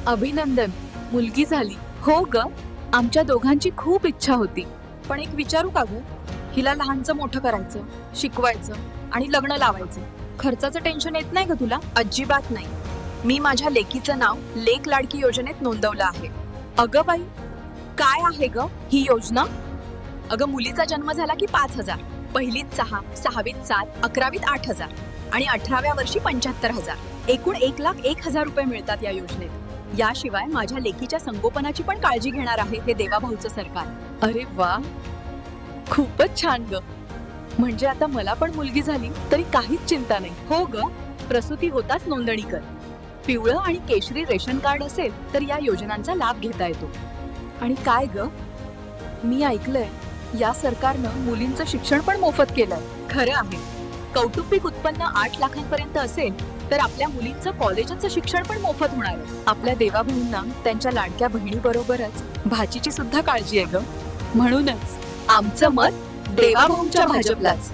अभिनंदन, मुलगी झाली. हो ग, आमच्या दोघांची खूप इच्छा होती. पण एक विचारू का ग, हिला लहानचं मोठं करायचं, शिकवायचं आणि लग्न लावायचं. खर्चाचं टेन्शन येत नाही का तुला? अजिबात नाही. मी माझ्या लेकीचं नाव लेक लाडकी योजनेत नोंदवलं आहे. अगं बाई, काय आहे ग ही योजना? अगं, मुलीचा जन्म झाला की 5,000, पहिलीत 6, 6वीत 7, 11वीत 8,000 आणि 18व्या वर्षी 75,000. एकूण 1,01,000 रुपये मिळतात या योजनेत. याशिवाय माझ्या लेकीच्या संगोपनाची पण काळजी घेणार आहे हे देवाभाऊचं सरकार. अरे वा, खूपच छान ग. म्हणजे आता मला पण मुलगी झाली तरी काहीच चिंता नाही. हो ग, प्रसूती होताच नोंदणी कर. पिवळं आणि केशरी रेशन कार्ड असेल तर या योजनांचा लाभ घेता येतो. आणि काय ग, मी ऐकलंय या सरकारनं मुलींचं शिक्षण पण मोफत केलंय. खरं आहे. कौटुंबिक उत्पन्न 8 लाखांपर्यंत असेल तर आपल्या मुलींचं कॉलेजचं शिक्षण पण मोफत होणार आहे. आपल्या देवाभाऊंना त्यांच्या लाडक्या बहिणीबरोबरच भाचीची सुद्धा काळजी आहे ग. म्हणूनच आमचं मत देवाभाऊंच्या भाजपलाच.